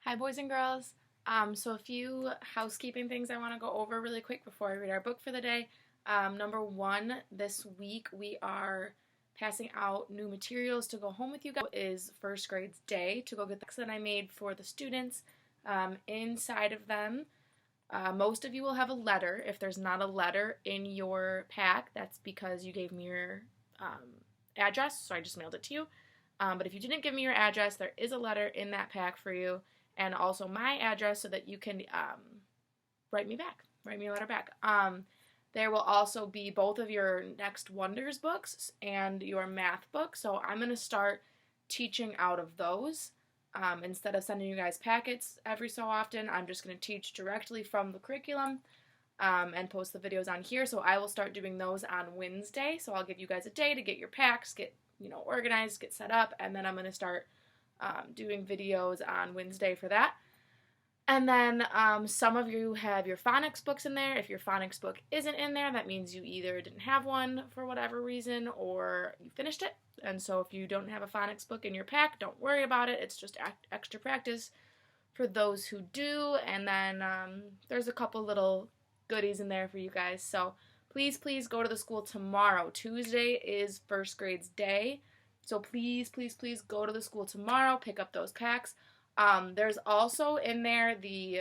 Hi boys and girls. So a few housekeeping things I want to go over really quick before I read our book for the day. Number one, this week we are passing out new materials to go home with you guys. Is first grade's day to go get the books that I made for the students. Inside of them, most of you will have a letter. If there's not a letter in your pack, that's because you gave me your address, so I just mailed it to you. But if you didn't give me your address, there is a letter in that pack for you, and also my address so that you can write me a letter back. There will also be both of your Next Wonders books and your math book, so I'm going to start teaching out of those. Instead of sending you guys packets every so often, I'm just going to teach directly from the curriculum and post the videos on here. So I will start doing those on Wednesday. So I'll give you guys a day to get your packs, get organized, get set up, and then I'm going to start doing videos on Wednesday for that. And then some of you have your phonics books in there. If your phonics book isn't in there, that means you either didn't have one for whatever reason or you finished it. And so if you don't have a phonics book in your pack, don't worry about it. It's just extra practice for those who do. And then there's a couple little goodies in there for you guys. So please go to the school tomorrow. Tuesday is first grade's day. So please go to the school tomorrow. Pick up those packs. There's also in there the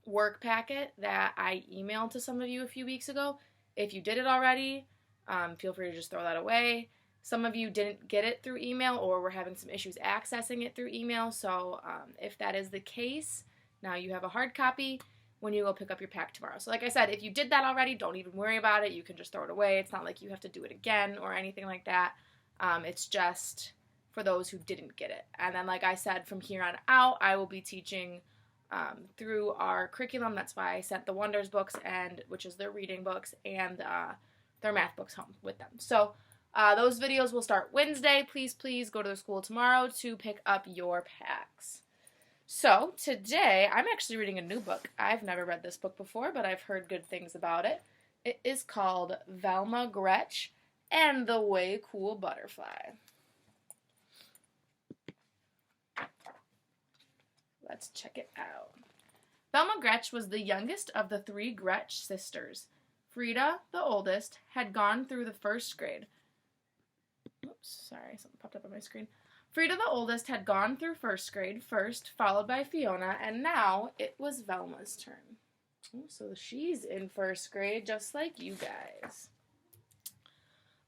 work packet that I emailed to some of you a few weeks ago. If you did it already, feel free to just throw that away. Some of you didn't get it through email or were having some issues accessing it through email. So if that is the case, now you have a hard copy when you go pick up your pack tomorrow. So like I said, if you did that already, don't even worry about it. You can just throw it away. It's not like you have to do it again or anything like that. It's just for those who didn't get it. And then like I said, from here on out, I will be teaching through our curriculum. That's why I sent the Wonders books, which is their reading books, and their math books home with them. So those videos will start Wednesday. Please go to the school tomorrow to pick up your packs. So today, I'm actually reading a new book. I've never read this book before, but I've heard good things about it. It is called Velma, Gratch, and the Way Cool Butterfly. Let's check it out. Velma Gratch was the youngest of the three Gratch sisters. Frida, the oldest, had gone through the first grade. Oops, sorry, something popped up on my screen. Frida, the oldest, had gone through first grade first, followed by Fiona, and now it was Velma's turn. Oh, so she's in first grade, just like you guys.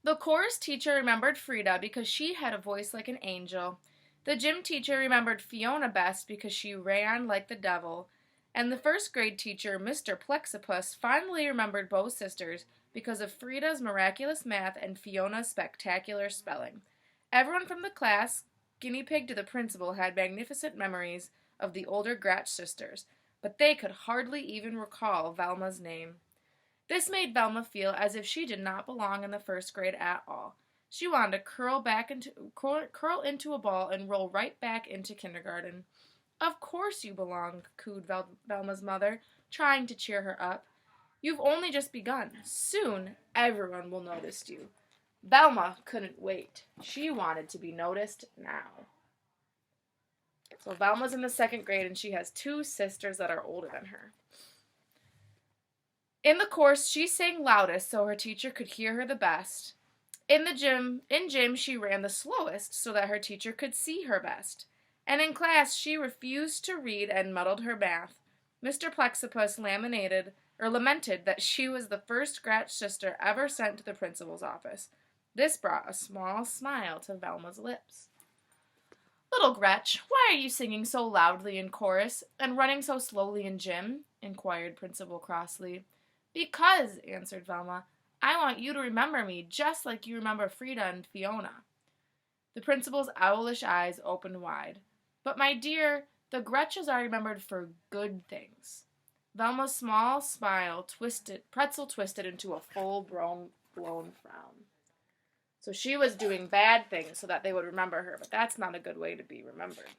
The chorus teacher remembered Frida because she had a voice like an angel. The gym teacher remembered Fiona best because she ran like the devil. And the first grade teacher, Mr. Plexipus, finally remembered both sisters because of Frida's miraculous math and Fiona's spectacular spelling. Everyone from the class, guinea pig to the principal, had magnificent memories of the older Gratch sisters, but they could hardly even recall Velma's name. This made Velma feel as if she did not belong in the first grade at all. She wanted to curl into a ball and roll right back into kindergarten. Of course you belong, cooed Velma's mother, trying to cheer her up. You've only just begun. Soon everyone will notice you. Velma couldn't wait. She wanted to be noticed now. So Velma's in the second grade and she has two sisters that are older than her. In the course, she sang loudest so her teacher could hear her the best. In gym, she ran the slowest so that her teacher could see her best. And in class, she refused to read and muddled her math. Mr. Plexipus lamented that she was the first Gratch sister ever sent to the principal's office. This brought a small smile to Velma's lips. Little Gretch, why are you singing so loudly in chorus and running so slowly in gym? Inquired Principal crossly. Because, answered Velma, I want you to remember me just like you remember Frida and Fiona. The principal's owlish eyes opened wide. But my dear, the Gretches are remembered for good things. Velma's small smile twisted into a full-blown frown. So she was doing bad things so that they would remember her, but that's not a good way to be remembered.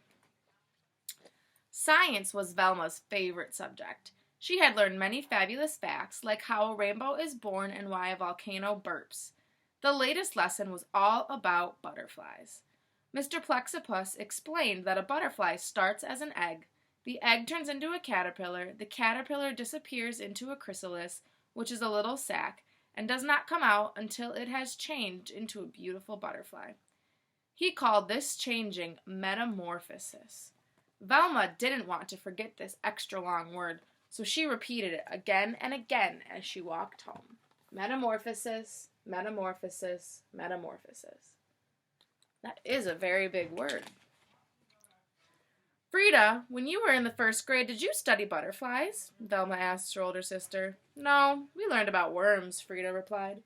Science was Velma's favorite subject. She had learned many fabulous facts, like how a rainbow is born and why a volcano burps. The latest lesson was all about butterflies. Mr. Plexipus explained that a butterfly starts as an egg. The egg turns into a caterpillar. The caterpillar disappears into a chrysalis, which is a little sac, and does not come out until it has changed into a beautiful butterfly. He called this changing metamorphosis. Velma didn't want to forget this extra long word, so she repeated it again and again as she walked home. Metamorphosis, metamorphosis, metamorphosis. That is a very big word. Frida, when you were in the first grade, did you study butterflies? Velma asked her older sister. No, we learned about worms, Frida replied.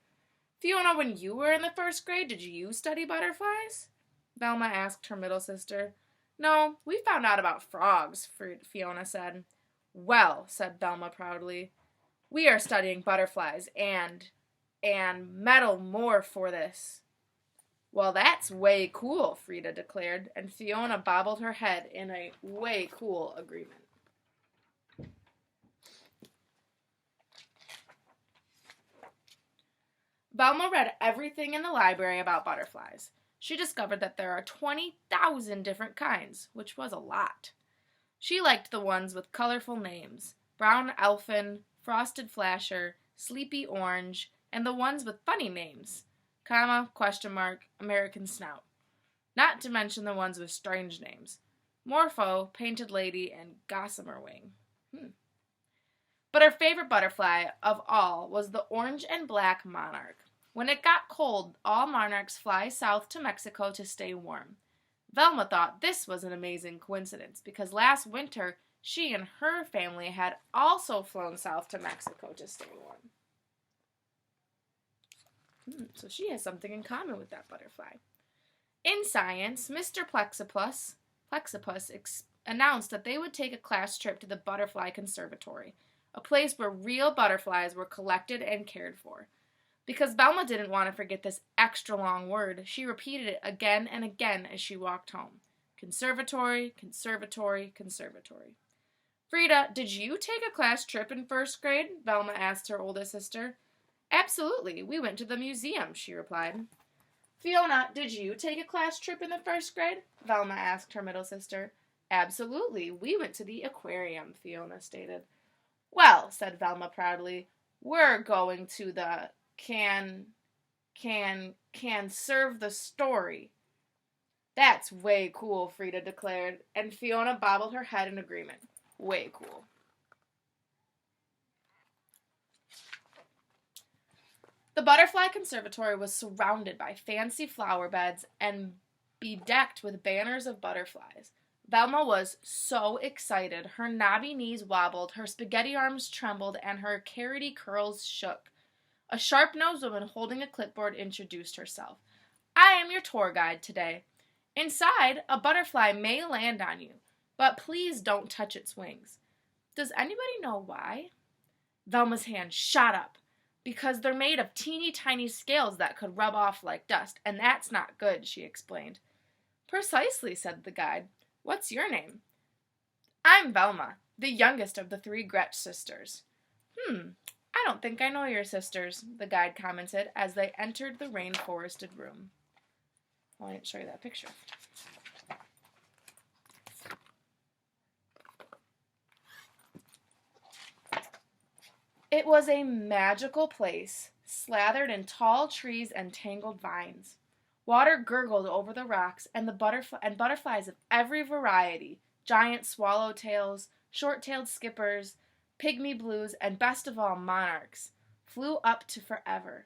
Fiona, when you were in the first grade, did you study butterflies? Velma asked her middle sister. No, we found out about frogs, Fiona said. Well, said Velma proudly, we are studying butterflies and metal for this. Well, that's way cool, Frida declared, and Fiona bobbled her head in a way cool agreement. Velma read everything in the library about butterflies. She discovered that there are 20,000 different kinds, which was a lot. She liked the ones with colorful names, brown elfin, frosted flasher, sleepy orange, and the ones with funny names, comma, question mark, American snout. Not to mention the ones with strange names, Morpho, painted lady, and gossamer wing. But her favorite butterfly of all was the orange and black monarch. When it got cold, all monarchs fly south to Mexico to stay warm. Velma thought this was an amazing coincidence because last winter she and her family had also flown south to Mexico to stay warm. So she has something in common with that butterfly. In science, Mr. Plexipus announced that they would take a class trip to the Butterfly Conservatory, a place where real butterflies were collected and cared for. Because Velma didn't want to forget this extra long word, she repeated it again and again as she walked home. Conservatory, conservatory, conservatory. Frida, did you take a class trip in first grade? Velma asked her oldest sister. Absolutely, we went to the museum, she replied. Fiona, did you take a class trip in the first grade? Velma asked her middle sister. Absolutely, we went to the aquarium, Fiona stated. Well, said Velma proudly, we're going to the can serve the story. That's way cool, Frida declared, and Fiona bobbled her head in agreement. Way cool. The Butterfly Conservatory was surrounded by fancy flower beds and bedecked with banners of butterflies. Velma was so excited. Her knobby knees wobbled, her spaghetti arms trembled, and her carroty curls shook. A sharp-nosed woman holding a clipboard introduced herself. I am your tour guide today. Inside, a butterfly may land on you, but please don't touch its wings. Does anybody know why? Velma's hand shot up. Because they're made of teeny tiny scales that could rub off like dust, and that's not good, she explained. Precisely, said the guide. What's your name? I'm Velma, the youngest of the 3 Gratch sisters. I don't think I know your sisters, the guide commented as they entered the rainforested room. Well, I didn't show you that picture. It was a magical place, slathered in tall trees and tangled vines. Water gurgled over the rocks, and butterflies of every variety, giant swallowtails, short-tailed skippers, pygmy blues, and best of all, monarchs, flew up to forever.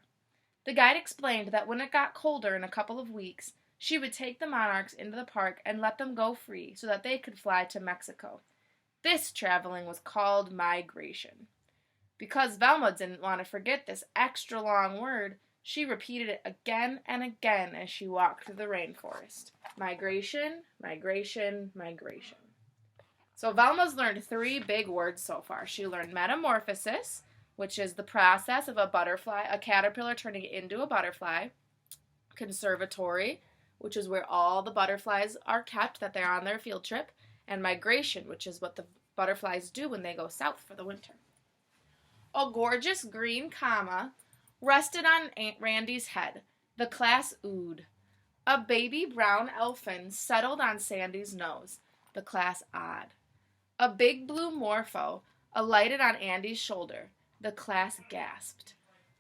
The guide explained that when it got colder in a couple of weeks, she would take the monarchs into the park and let them go free so that they could fly to Mexico. This traveling was called migration. Because Velma didn't want to forget this extra long word, she repeated it again and again as she walked through the rainforest. Migration, migration, migration. So Velma's learned 3 big words so far. She learned metamorphosis, which is the process of a caterpillar turning into a butterfly. Conservatory, which is where all the butterflies are kept that they're on their field trip. And migration, which is what the butterflies do when they go south for the winter. A gorgeous green comma rested on Aunt Randy's head. The class oohed. A baby brown elfin settled on Sandy's nose. The class awed. A big blue morpho alighted on Andy's shoulder. The class gasped.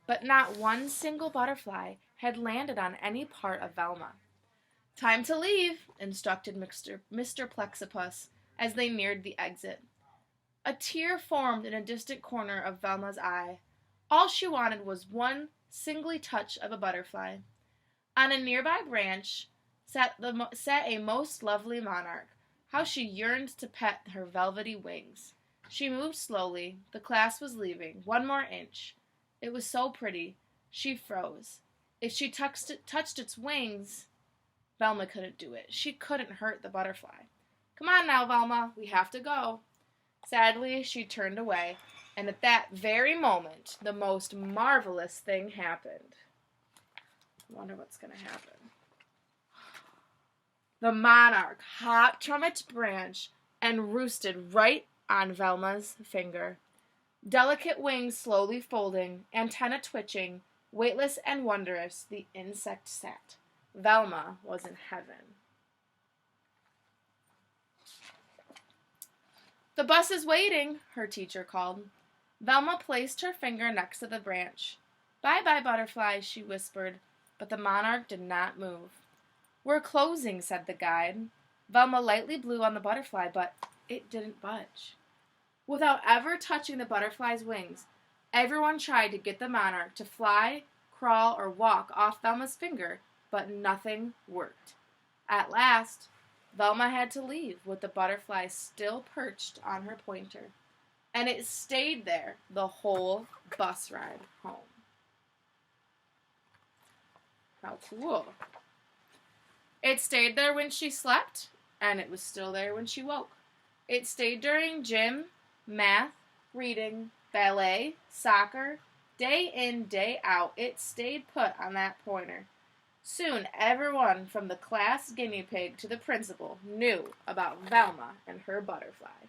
But not one single butterfly had landed on any part of Velma. "Time to leave," instructed Mr. Plexipus as they neared the exit. A tear formed in a distant corner of Velma's eye. All she wanted was one singly touch of a butterfly. On a nearby branch sat a most lovely monarch. How she yearned to pet her velvety wings. She moved slowly. The class was leaving. One more inch. It was so pretty. She froze. If she touched its wings, Velma couldn't do it. She couldn't hurt the butterfly. "Come on now, Velma. We have to go." Sadly, she turned away, and at that very moment, the most marvelous thing happened. I wonder what's going to happen. The monarch hopped from its branch and roosted right on Velma's finger. Delicate wings slowly folding, antenna twitching, weightless and wondrous, the insect sat. Velma was in heaven. "The bus is waiting," her teacher called. Velma placed her finger next to the branch. "Bye-bye, butterfly," she whispered, but the monarch did not move. "We're closing," said the guide. Velma lightly blew on the butterfly, but it didn't budge. Without ever touching the butterfly's wings, everyone tried to get the monarch to fly, crawl, or walk off Velma's finger, but nothing worked. At last, Velma had to leave with the butterfly still perched on her pointer, and it stayed there the whole bus ride home. How cool. It stayed there when she slept, and it was still there when she woke. It stayed during gym, math, reading, ballet, soccer, day in, day out. It stayed put on that pointer. Soon, everyone from the class guinea pig to the principal knew about Velma and her butterfly.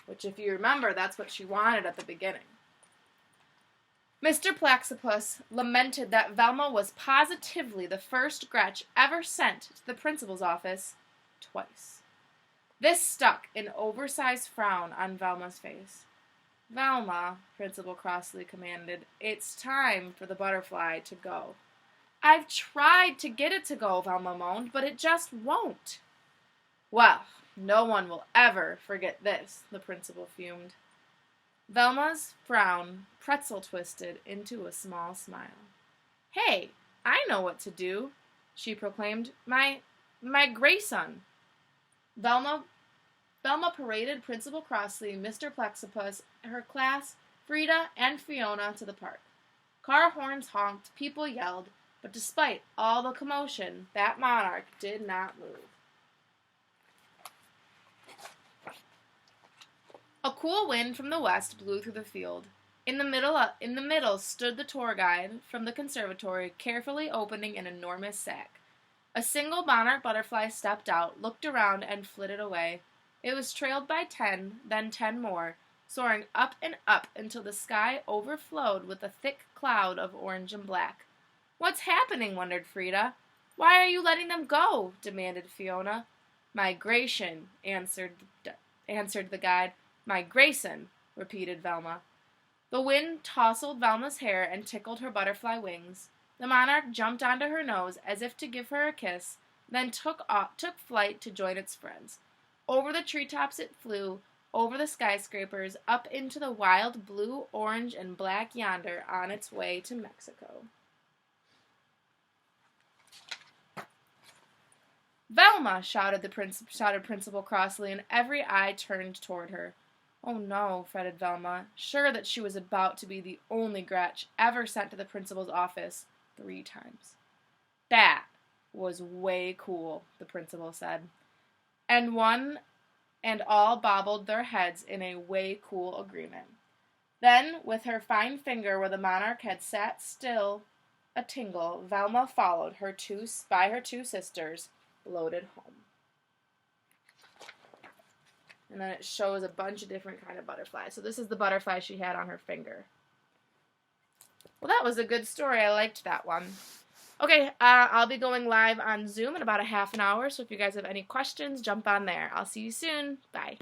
Which, if you remember, that's what she wanted at the beginning. Mr. Plaxipus lamented that Velma was positively the first Gratch ever sent to the principal's office twice. This stuck an oversized frown on Velma's face. "Velma," Principal crossly commanded, "it's time for the butterfly to go." "I've tried to get it to go," Velma moaned, "but it just won't." "Well, no one will ever forget this," the principal fumed. Velma's frown pretzel twisted into a small smile. "Hey, I know what to do," she proclaimed. My grayson." Velma paraded Principal Crossley, Mr. Plexipus, her class, Frida, and Fiona to the park. Car horns honked, people yelled, but despite all the commotion, that monarch did not move. A cool wind from the west blew through the field. In the middle stood the tour guide from the conservatory, carefully opening an enormous sack. A single monarch butterfly stepped out, looked around, and flitted away. It was trailed by 10, then 10 more, soaring up and up until the sky overflowed with a thick cloud of orange and black. "What's happening?" wondered Frida. "Why are you letting them go?" demanded Fiona. "Migration," answered the guide. "My grayson," repeated Velma. The wind tousled Velma's hair and tickled her butterfly wings. The monarch jumped onto her nose as if to give her a kiss, then took flight to join its friends. Over the treetops it flew, over the skyscrapers, up into the wild blue, orange, and black yonder on its way to Mexico. "Velma!" shouted Principal crossly, and every eye turned toward her. "Oh no," fretted Velma, sure that she was about to be the only Gratch ever sent to the principal's office 3 times. "That was way cool," the principal said. And one and all bobbed their heads in a way cool agreement. Then, with her fine finger where the monarch had sat still a tingle, Velma followed her two sisters, loaded home. And then it shows a bunch of different kind of butterflies. So this is the butterfly she had on her finger. Well, that was a good story. I liked that one. Okay, I'll be going live on Zoom in about a half an hour, so if you guys have any questions, jump on there. I'll see you soon. Bye.